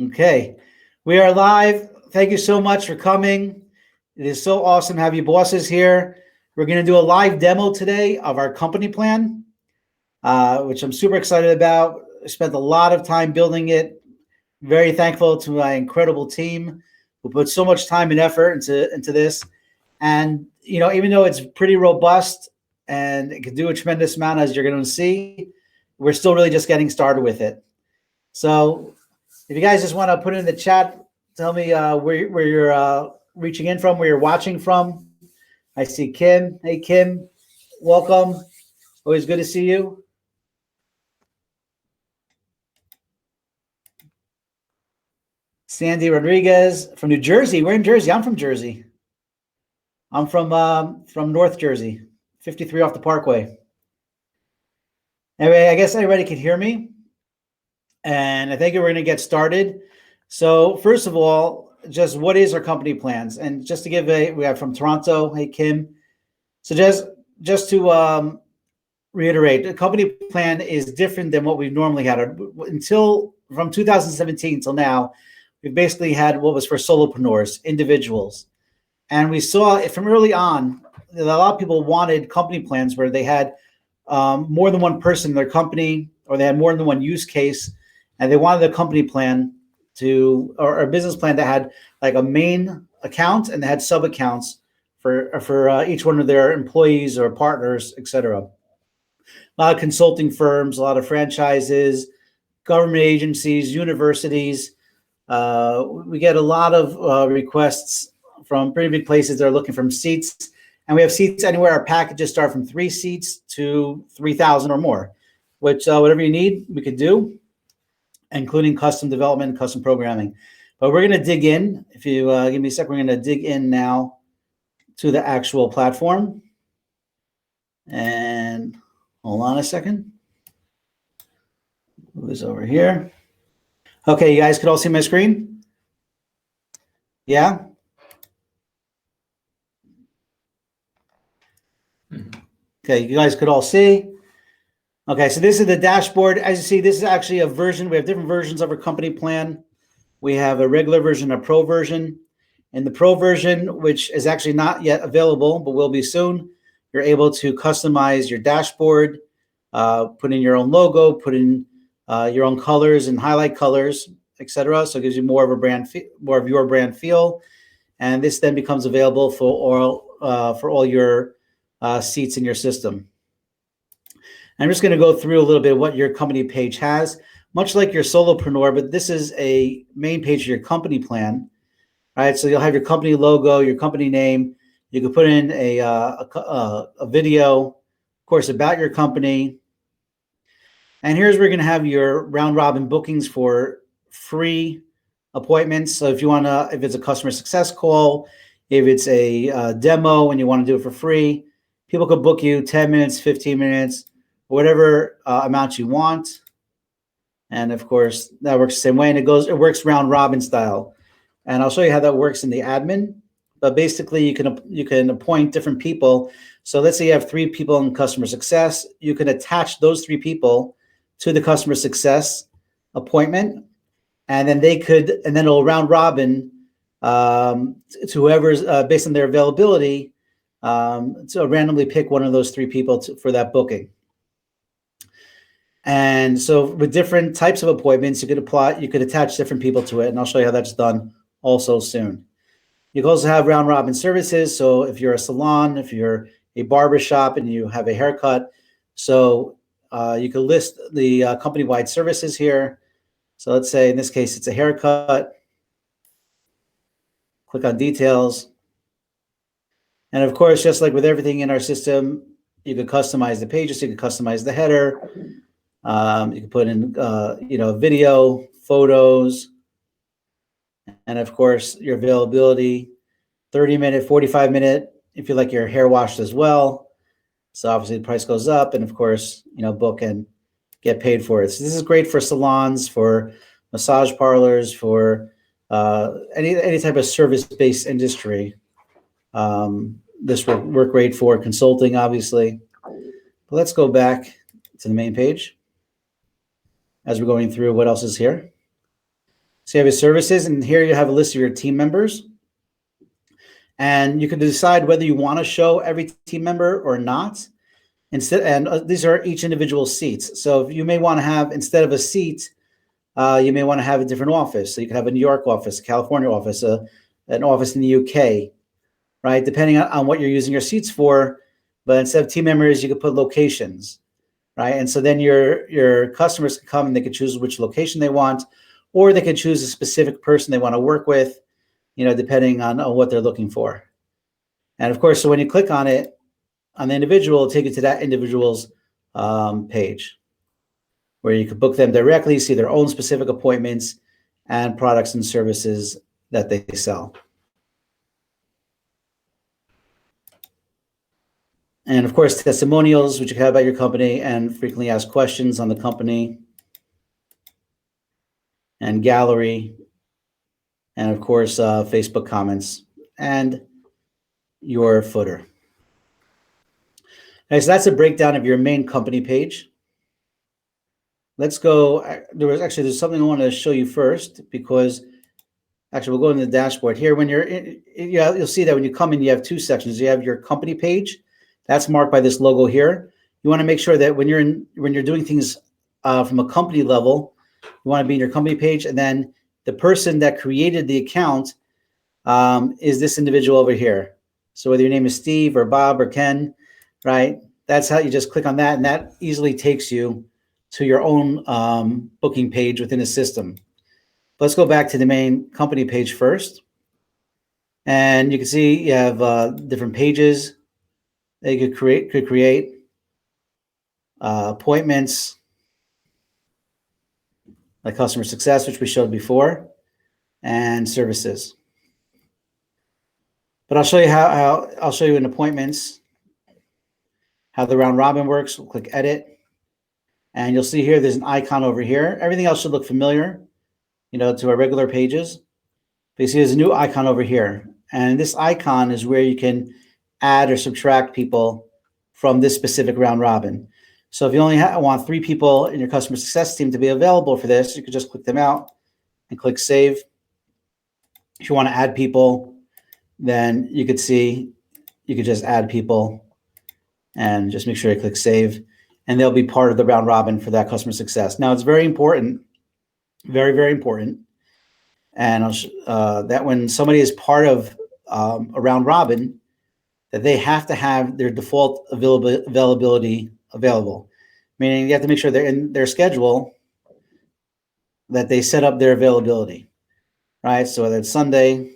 Okay, we are live. Thank you so much for coming. It is so awesome to have you bosses here. We're going to do a live demo today of our company plan, which I'm super excited about. I spent a lot of time building it. Very thankful to my incredible team who put so much time and effort into this. And, even though it's pretty robust and it can do a tremendous amount, as you're going to see, we're still really just getting started with it. So if you guys just want to put it in the chat, tell me where you're reaching in from, where you're watching from. I see Kim. Hey, Kim, welcome. Always good to see you. Sandy Rodriguez from New Jersey. We're in Jersey. I'm from Jersey. I'm from North Jersey, 53 off the Parkway. Anyway, I guess everybody can hear me. And I think we're going to get started. So first of all, just what is our company plans? And just to give we have from Toronto. Hey, Kim. So just to reiterate, the company plan is different than what we've normally had. Until from 2017 till now, we've basically had what was for solopreneurs, individuals. And we saw it from early on that a lot of people wanted company plans where they had more than one person in their company, or they had more than one use case, and they wanted a company plan or a business plan that had like a main account and they had sub accounts for each one of their employees or partners, etc. A lot of consulting firms, a lot of franchises, government agencies, universities. We get a lot of requests from pretty big places that are looking for seats. And we have seats anywhere. Our packages start from 3 seats to 3,000 or more, which whatever you need, we could do, including custom development, custom programming. But we're going to dig in. If you give me a sec, we're going to dig in now to the actual platform. And hold on a second. Move this over here. Okay, you guys could all see my screen? Yeah? Okay, you guys could all see. Okay, so this is the dashboard. As you see, this is actually a version. We have different versions of our company plan. We have a regular version, a pro version. In the pro version, which is actually not yet available, but will be soon, you're able to customize your dashboard, put in your own logo, put in your own colors and highlight colors, etc. So it gives you more of your brand feel. And this then becomes available for all your seats in your system. I'm just going to go through a little bit of what your company page has, much like your solopreneur, but this is a main page of your company plan. Right, so you'll have your company logo, your company name. You can put in a video, of course, about your company. And here's where you're going to have your round robin bookings for free appointments. So if you want to, if it's a customer success call, if it's a demo and you want to do it for free, people could book you 10 minutes, 15 minutes, whatever amount you want. And of course, that works the same way. And it works round robin style. And I'll show you how that works in the admin. But basically, you can appoint different people. So let's say you have 3 people in customer success. You can attach those 3 people to the customer success appointment, and then it'll round robin to whoever's based on their availability. So randomly pick one of those 3 people for that booking. And so with different types of appointments, you could attach different people to it, and I'll show you how that's done also soon. You can also have round robin services. So if you're a salon, if you're a barber shop and you have a haircut, so you can list the company-wide services here. So let's say in this case, it's a haircut. Click on details. And of course, just like with everything in our system, you can customize the pages. You can customize the header. You can put in, video, photos, and of course your availability, 30-minute, 45-minute, if you like your hair washed as well. So obviously the price goes up, and of course, book and get paid for it. So this is great for salons, for massage parlors, for any type of service-based industry. This will work great for consulting, obviously. But let's go back to the main page as we're going through what else is here. So you have your services, and here you have a list of your team members. And you can decide whether you want to show every team member or not. These are each individual seats. So if you may want to have, instead of a seat, you may want to have a different office. So you can have a New York office, a California office, an office in the UK, right? Depending on what you're using your seats for. But instead of team members, you could put locations, right? And so then your customers can come and they can choose which location they want, or they can choose a specific person they want to work with, depending on what they're looking for. And of course, so when you click on it, on the individual, it'll take you to that individual's page where you can book them directly, see their own specific appointments and products and services that they sell. And of course, testimonials, which you can have about your company, and frequently asked questions on the company, and gallery, and of course, Facebook comments, and your footer. Okay, so that's a breakdown of your main company page. Let's go. There's something I want to show you first, because actually we'll go into the dashboard here. When you'll see that when you come in, you have two sections. You have your company page, that's marked by this logo here. You want to make sure that when you're doing things from a company level, you want to be in your company page, and then the person that created the account is this individual over here. So whether your name is Steve or Bob or Ken, right? That's how you just click on that, and that easily takes you to your own booking page within the system. Let's go back to the main company page first. And you can see you have different pages that you could create appointments, like customer success, which we showed before, and services. But I'll show you I'll show you in appointments how the round robin works. We'll click edit, and you'll see here there's an icon over here. Everything else should look familiar, to our regular pages. But you see there's a new icon over here, and this icon is where you can add or subtract people from this specific round robin. So if you only want 3 people in your customer success team to be available for this, you could just click them out and click save. If you want to add people, then you could just add people and just make sure you click save, and they'll be part of the round robin for that customer success. Now, it's very important, very, very important. And that when somebody is part of a round robin, that they have to have their default availability available, meaning you have to make sure they're in their schedule, that they set up their availability, right? So whether it's Sunday,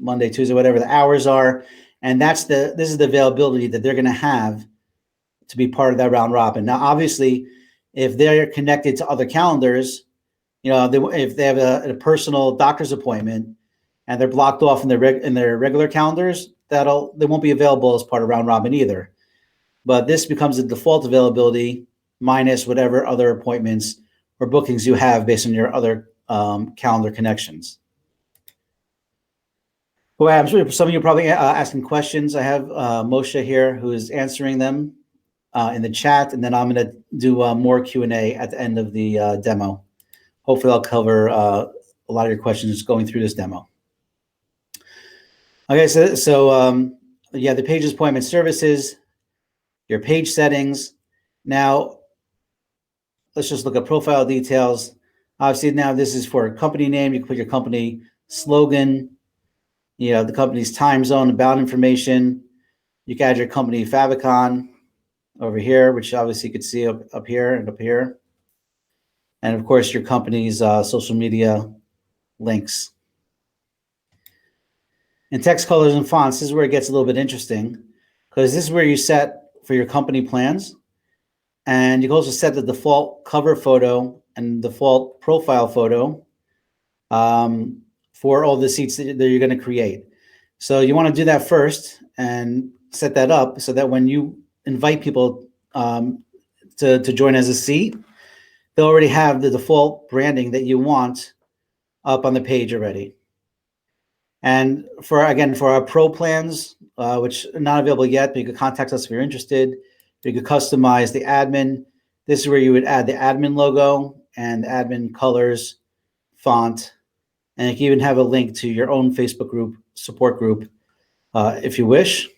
Monday, Tuesday, whatever the hours are, and this is the availability that they're going to have to be part of that round robin. Now, obviously, if they're connected to other calendars, if they have a personal doctor's appointment and they're blocked off in their regular calendars, they won't be available as part of round robin either. But this becomes the default availability minus whatever other appointments or bookings you have based on your other calendar connections. Well, I'm sure some of you are probably asking questions. I have Moshe here who is answering them in the chat, and then I'm going to do more Q&A at the end of the demo. Hopefully I'll cover a lot of your questions going through this demo. Okay, so the pages, appointment services, your page settings. Now, let's just look at profile details. Obviously, now this is for a company name. You can put your company slogan, the company's time zone, about information. You can add your company favicon over here, which obviously you could see up here and up here. And of course, your company's social media links. And text colors and fonts, this is where it gets a little bit interesting, because this is where you set for your company plans. And you can also set the default cover photo and default profile photo for all the seats that you're going to create. So you want to do that first and set that up so that when you invite people to join as a seat, they'll already have the default branding that you want up on the page already. And for our pro plans, which are not available yet, but you could contact us if you're interested. You could customize the admin. This is where you would add the admin logo and admin colors, font, And you can even have a link to your own Facebook group, support group, if you wish,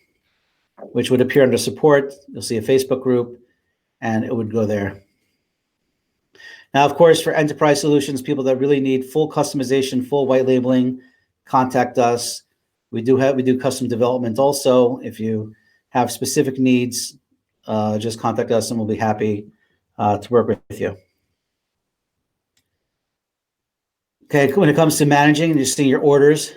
which would appear under support. You'll see a Facebook group, and it would go there. Now, of course, for enterprise solutions, people that really need full customization, full white labeling, contact us. We do custom development also. If you have specific needs, just contact us and we'll be happy to work with you. Okay, when it comes to managing and just seeing your orders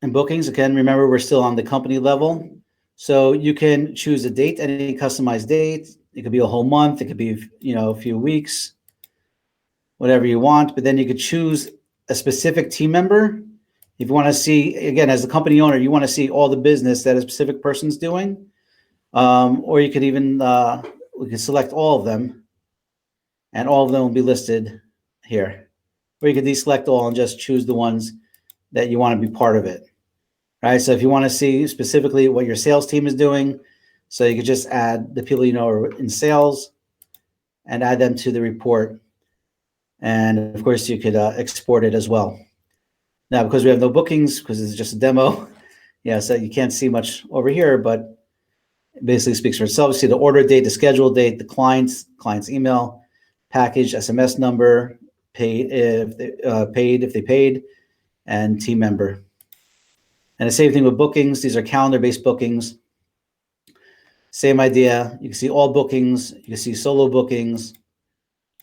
and bookings, again, remember we're still on the company level. So you can choose a date, any customized date. It could be a whole month. It could be, a few weeks, whatever you want. But then you could choose a specific team member. If you want to see, again, as the company owner, you want to see all the business that a specific person's doing. Or you could even, we can select all of them, and all of them will be listed here. Or you could deselect all and just choose the ones that you want to be part of it. Right? So if you want to see specifically what your sales team is doing, so you could just add the people you know are in sales and add them to the report. And of course, you could export it as well. Now, because we have no bookings, because it's just a demo, so you can't see much over here, but it basically speaks for itself. You see the order date, the schedule date, the client's email, package, SMS number, paid if they paid, and team member. And the same thing with bookings. These are calendar-based bookings. Same idea. You can see all bookings. You can see solo bookings,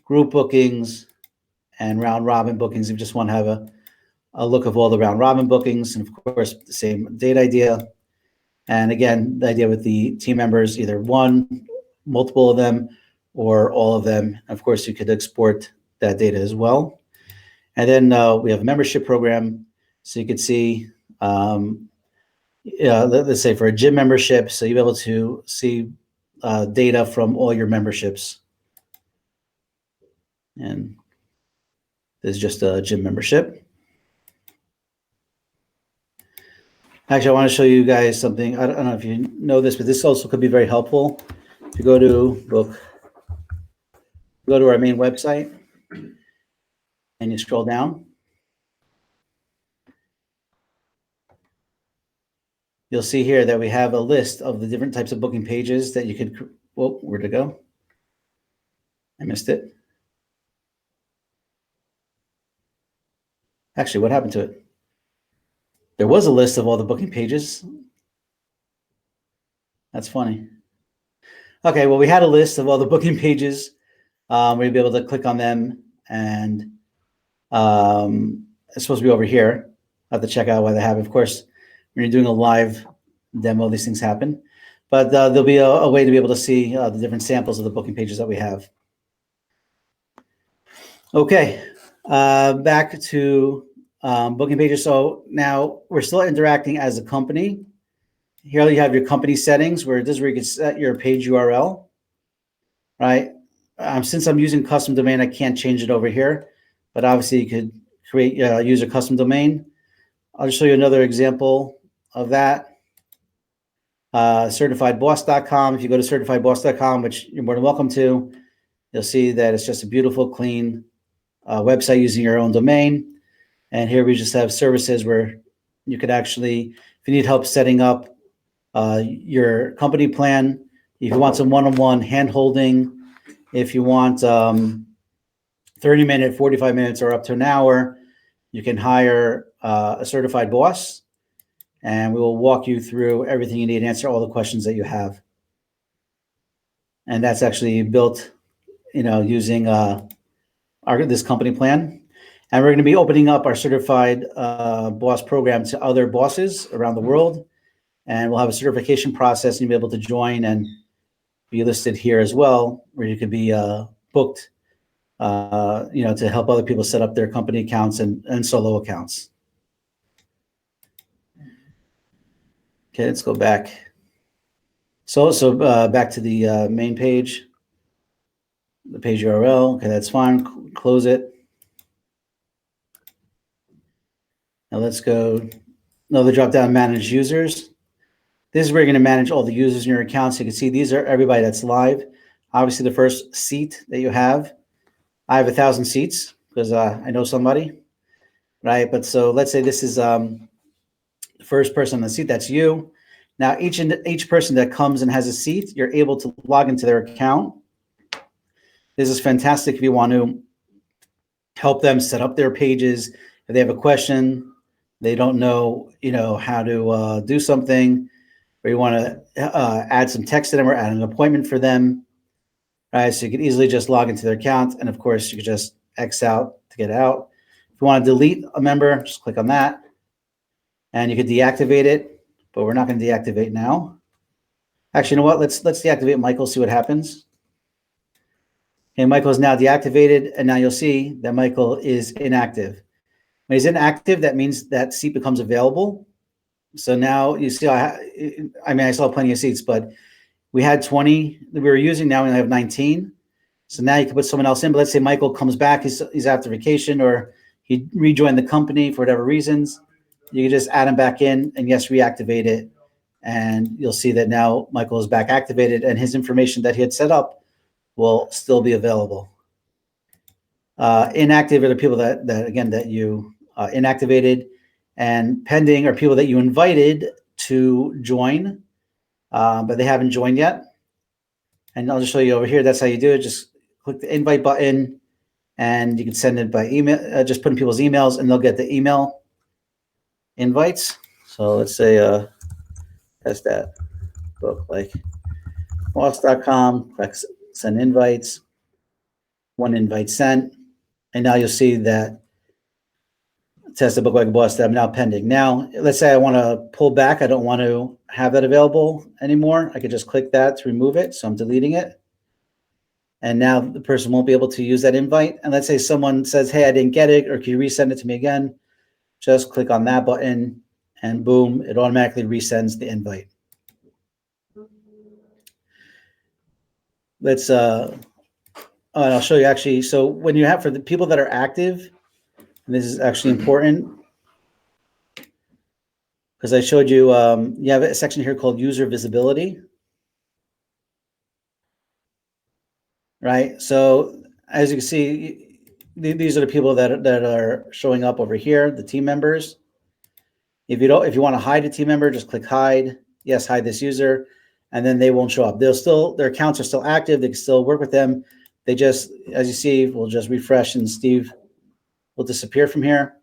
group bookings, and round robin bookings. If you just want to have a look of all the round robin bookings, and of course the same date idea. And again, the idea with the team members, either one, multiple of them, or all of them. Of course, you could export that data as well. And then we have a membership program, so you could see, let's say for a gym membership, so you'll be able to see data from all your memberships. And this is just a gym membership. Actually, I want to show you guys something. I don't know if you know this, but this also could be very helpful. If you go to our main website and you scroll down, you'll see here that we have a list of the different types of booking pages that you could, where'd it go? I missed it. Actually, what happened to it? There was a list of all the booking pages. That's funny. Okay, well, we had a list of all the booking pages. We'd be able to click on them, and it's supposed to be over here. I have to check out why they have it. Of course, when you're doing a live demo, these things happen. But there'll be a way to be able to see the different samples of the booking pages that we have. Okay, back to booking pages. So now we're still interacting as a company. Here you have your company settings, where this is where you can set your page URL, right? Since I'm using custom domain, I can't change it over here, but obviously you could create use a custom domain. I'll just show you another example of that. Certifiedboss.com. If you go to certifiedboss.com, which you're more than welcome to, you'll see that it's just a beautiful, clean website using your own domain. And here we just have services where you could actually, if you need help setting up your company plan, if you want some one-on-one hand-holding, if you want 30 minutes, 45 minutes, or up to an hour, you can hire a certified boss, and we will walk you through everything you need and answer all the questions that you have. And that's actually built, using this company plan. And we're going to be opening up our certified boss program to other bosses around the world. And we'll have a certification process, and you'll be able to join and be listed here as well, where you can be booked, to help other people set up their company accounts and solo accounts. Okay, let's go back. So back to the main page, the page URL. Okay, that's fine. Close it. Now let's go another drop down, manage users. This is where you're going to manage all the users in your account. So you can see these are everybody that's live. Obviously, the first seat that you have, I have 1,000 seats because I know somebody. right? But so let's say this is the first person on the seat, that's you. Now each person that comes and has a seat, you're able to log into their account. This is fantastic if you want to help them set up their pages. If they have a question, they don't know, how to do something, or you want to add some text to them or add an appointment for them, right? So you can easily just log into their account, and of course you could just X out to get out. If you want to delete a member, just click on that, and you could deactivate it, but we're not going to deactivate now. Actually, you know what? Let's deactivate Michael, see what happens. Okay, Michael is now deactivated, and now you'll see that Michael is inactive. When he's inactive, that means that seat becomes available. So now you see, I still have plenty of seats, but we had 20 that we were using. Now we only have 19. So now you can put someone else in. But let's say Michael comes back, he's after vacation, or he rejoined the company for whatever reasons. You can just add him back in and yes, reactivate it. And you'll see that now Michael is back activated and his information that he had set up will still be available. Inactive are the people that you inactivated, and pending are people that you invited to join, but they haven't joined yet. And I'll just show you over here. That's how you do it. Just click the invite button, and you can send it by email. Just put in people's emails, and they'll get the email invites. So let's say test that book like boss.com. Click send invites. One invite sent, and now you'll see that test the book like a boss that I'm now pending. Now, let's say I want to pull back. I don't want to have that available anymore. I could just click that to remove it. So I'm deleting it. And now the person won't be able to use that invite. And let's say someone says, hey, I didn't get it, or can you resend it to me again? Just click on that button and boom, it automatically resends the invite. Let's, and I'll show you actually. So when you have, for the people that are active, and this is actually important, because I showed you, you have a section here called user visibility, right? So as you can see, these are the people that are showing up over here, the team members. If you want to hide a team member, just click hide. Yes, hide this user, and then they won't show up. Their accounts are still active. They can still work with them. They just, as you see, we'll just refresh, and Steve will disappear from here.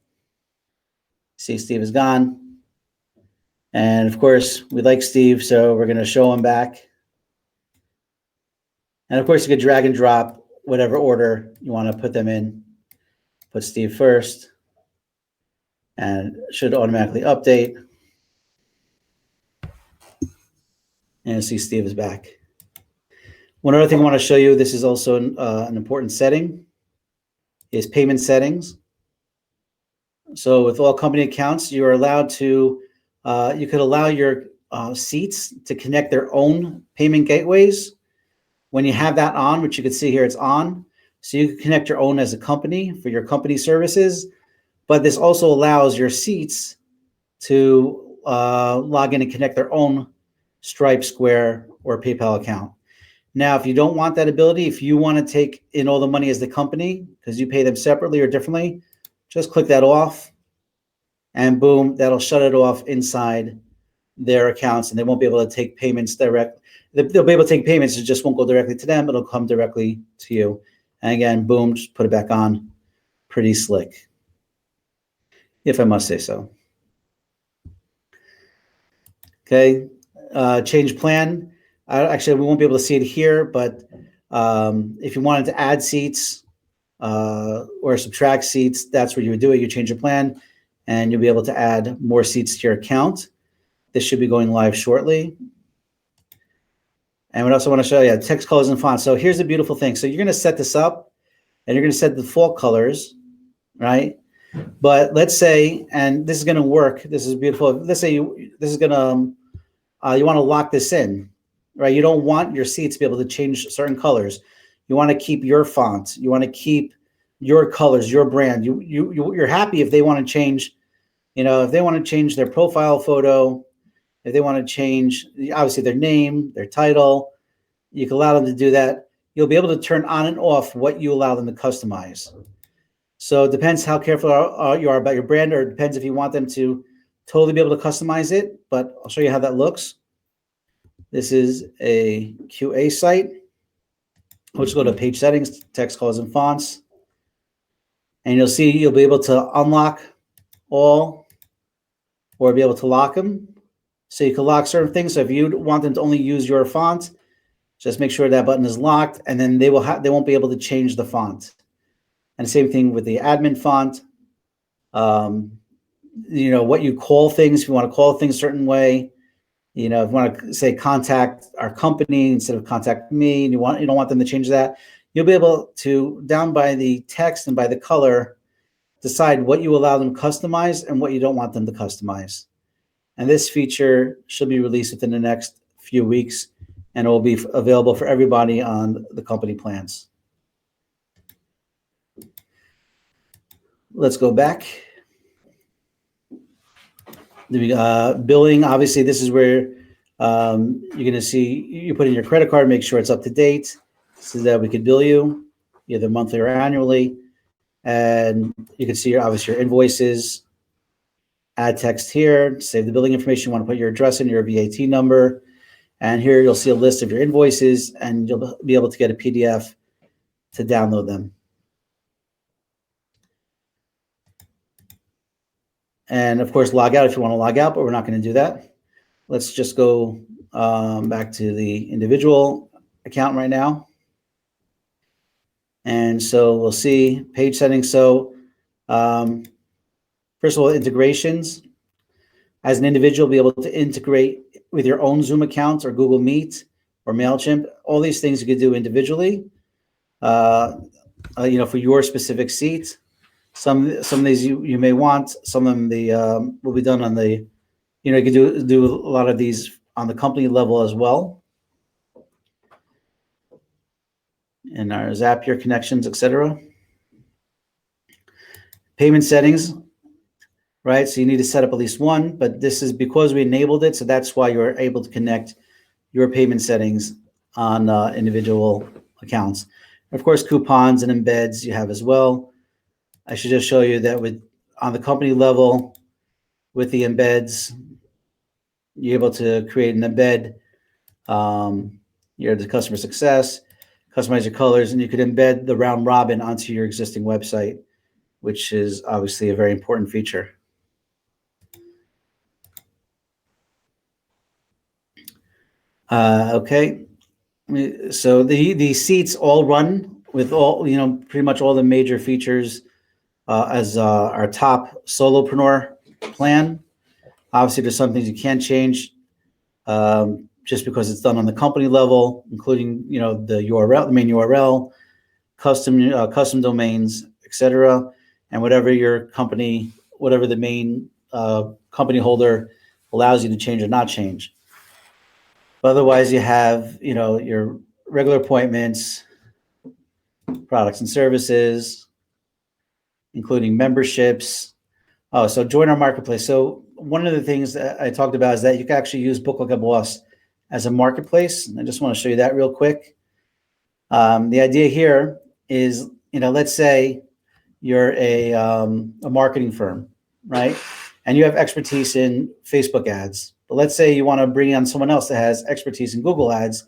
See, Steve is gone. And of course, we like Steve, so we're going to show him back. And of course, you could drag and drop whatever order you want to put them in. Put Steve first, and it should automatically update. And see Steve is back. One other thing I want to show you, this is also an important setting, is payment settings. So with all company accounts, you are allowed to, you could allow your seats to connect their own payment gateways. When you have that on, which you can see here, it's on. So you can connect your own as a company for your company services. But this also allows your seats to log in and connect their own Stripe, Square, or PayPal account. Now, if you don't want that ability, if you want to take in all the money as the company, because you pay them separately or differently, just click that off, and boom, that'll shut it off inside their accounts, and they won't be able to take payments direct. They'll be able to take payments, it just won't go directly to them. It'll come directly to you. And again, boom, just put it back on. Pretty slick, if I must say so. Okay, change plan. Actually, we won't be able to see it here, but if you wanted to add seats or subtract seats, that's where you would do it. You change your plan, and you'll be able to add more seats to your account. This should be going live shortly. And what else I want to show you? Text colors and fonts. So here's the beautiful thing. So you're going to set this up, and you're going to set the default colors, right? But let's say, and this is going to work. This is beautiful. Let's say you want to lock this in, right? You don't want your seats to be able to change certain colors. You want to keep your font. You want to keep your colors, your brand. You're happy if they want to change, if they want to change their profile photo, if they want to change, obviously, their name, their title, you can allow them to do that. You'll be able to turn on and off what you allow them to customize. So it depends how careful you are about your brand, or it depends if you want them to totally be able to customize it, but I'll show you how that looks. This is a QA site. Let's go to page settings, text, colors, and fonts. And you'll see you'll be able to unlock all or be able to lock them. So you can lock certain things. So if you want them to only use your font, just make sure that button is locked, and then they won't be able to change the font. And same thing with the admin font. What you call things, if you want to call things a certain way, if you want to say contact our company instead of contact me, and you don't want them to change that, you'll be able to, down by the text and by the color, decide what you allow them to customize and what you don't want them to customize. And this feature should be released within the next few weeks, and it will be available for everybody on the company plans. Let's go back. The billing, obviously, this is where you're going to see you put in your credit card, make sure it's up to date so that we could bill you either monthly or annually. And you can see obviously your invoices, add text here, save the billing information. You want to put your address in, your VAT number. And here you'll see a list of your invoices, and you'll be able to get a PDF to download them. And of course, log out if you want to log out, but we're not going to do that. Let's just go back to the individual account right now. And so we'll see page settings. So first of all, integrations. As an individual, be able to integrate with your own Zoom accounts or Google Meet or MailChimp. All these things you could do individually, for your specific seat. Some of these you may want. Some of them will be done on the, you can do a lot of these on the company level as well. And our Zapier connections, etc. Payment settings, right? So you need to set up at least one, but this is because we enabled it, so that's why you're able to connect your payment settings on individual accounts. Of course, coupons and embeds you have as well. I should just show you that on the company level, with the embeds, you're able to create an embed. You're the customer success, customize your colors, and you could embed the round robin onto your existing website, which is obviously a very important feature. Okay, so the seats all run with all, pretty much all the major features as our top solopreneur plan. Obviously, there's some things you can't change just because it's done on the company level, including the URL, the main URL, custom domains, etc., and whatever the main company holder allows you to change or not change. But otherwise, you have your regular appointments, products and services, including memberships. Oh, so join our marketplace. So one of the things that I talked about is that you can actually use Book Like a Boss as a marketplace. And I just want to show you that real quick. The idea here is, let's say you're a marketing firm, right? And you have expertise in Facebook ads. But let's say you want to bring on someone else that has expertise in Google ads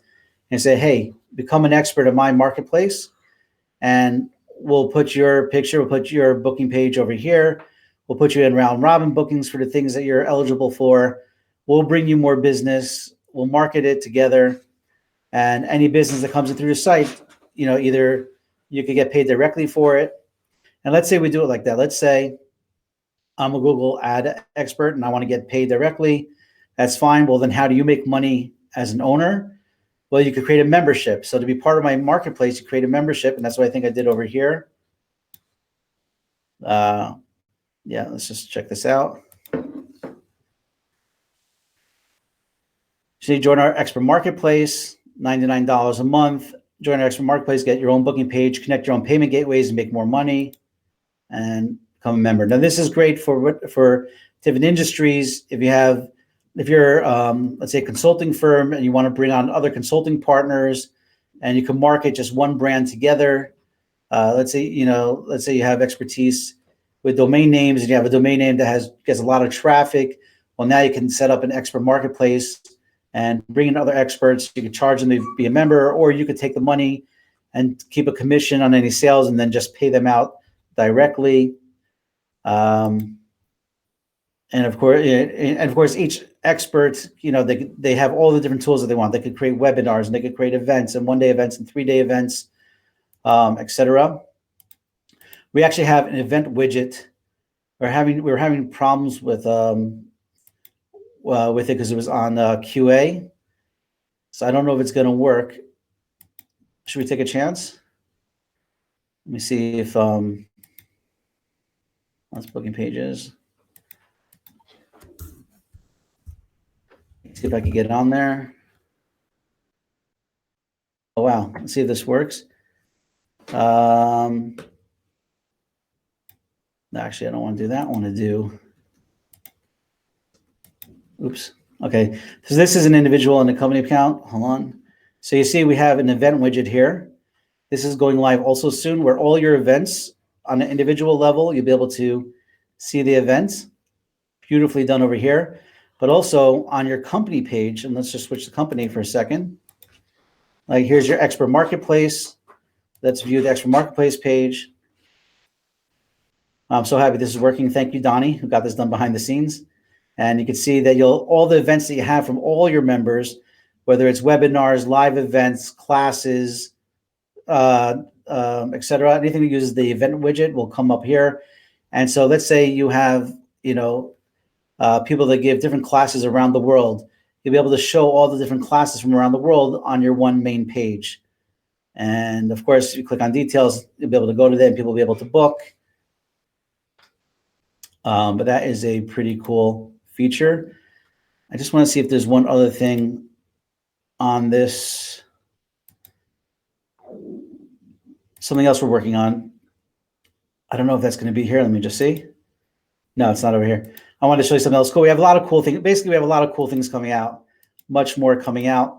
and say, hey, become an expert in my marketplace. And we'll put your picture, we'll put your booking page over here. We'll put you in round robin bookings for the things that you're eligible for. We'll bring you more business. We'll market it together. And any business that comes in through your site, either you could get paid directly for it. And let's say we do it like that. Let's say I'm a Google ad expert and I want to get paid directly. That's fine. Well, then how do you make money as an owner? Well, you could create a membership. So to be part of my marketplace, you create a membership. And that's what I think I did over here. Yeah, let's just check this out. So you join our expert marketplace, $99 a month. Join our expert marketplace, get your own booking page, connect your own payment gateways and make more money, and become a member. Now, this is great for different industries. If you're let's say a consulting firm and you want to bring on other consulting partners and you can market just one brand together, let's say you have expertise with domain names, and you have a domain name that gets a lot of traffic. Well, now you can set up an expert marketplace and bring in other experts. You could charge them to be a member, or you could take the money and keep a commission on any sales and then just pay them out directly. And of course, each expert, they have all the different tools that they want. They could create webinars, and they could create events, and 1-day events and 3-day events, etc. We actually have an event widget. We were having problems with it because it was on QA. So I don't know if it's going to work. Should we take a chance? Let me see if that's booking pages. See if I can get it on there. Oh wow! Let's see if this works. Actually, I don't want to do that. I want to do. Oops. Okay. So this is an individual and a company account. Hold on. So you see, we have an event widget here. This is going live also soon, where all your events on an individual level, you'll be able to see the events. Beautifully done over here. But also on your company page, and let's just switch the company for a second. Like here's your expert marketplace. Let's view the expert marketplace page. I'm so happy this is working. Thank you, Donnie, who got this done behind the scenes. And you can see that all the events that you have from all your members, whether it's webinars, live events, classes, etc. Anything that uses the event widget will come up here. And so let's say you have, people that give different classes around the world. You'll be able to show all the different classes from around the world on your one main page. And of course, you click on details, you'll be able to go to them, people will be able to book. But that is a pretty cool feature. I just want to see if there's one other thing on this. Something else we're working on. I don't know if that's going to be here. Let me just see. No, it's not over here. I wanted to show you something else cool. We have a lot of cool things. Basically, we have a lot of cool things coming out. Much more coming out.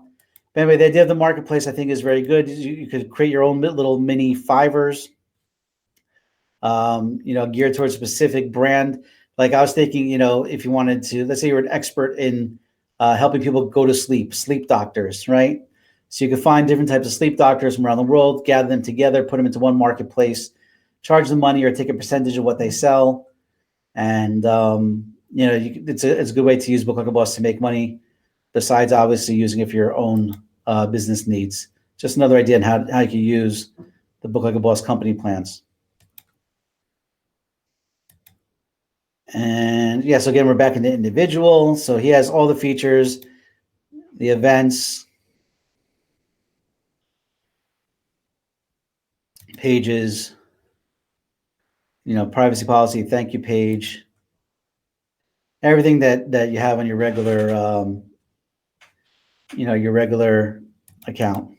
But anyway, the idea of the marketplace, I think, is very good. You could create your own little mini Fivers, geared towards a specific brand. Like I was thinking, if you wanted to, let's say you're an expert in helping people go to sleep doctors, right? So you can find different types of sleep doctors from around the world, gather them together, put them into one marketplace, charge them money or take a percentage of what they sell. And, it's a good way to use Book Like a Boss to make money, besides obviously using it for your own business needs. Just another idea on how you can use the Book Like a Boss company plans. And yes, again, we're back in the individual. So he has all the features, the events, pages, privacy policy, thank you page, everything that you have on your regular, your regular account.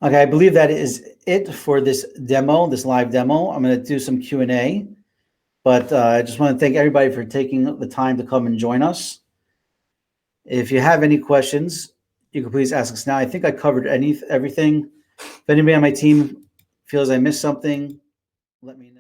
Okay, I believe that is it for this demo, this live demo. I'm going to do some Q&A, but I just want to thank everybody for taking the time to come and join us. If you have any questions, you can please ask us now. I think I covered everything. If anybody on my team feels I missed something, let me know.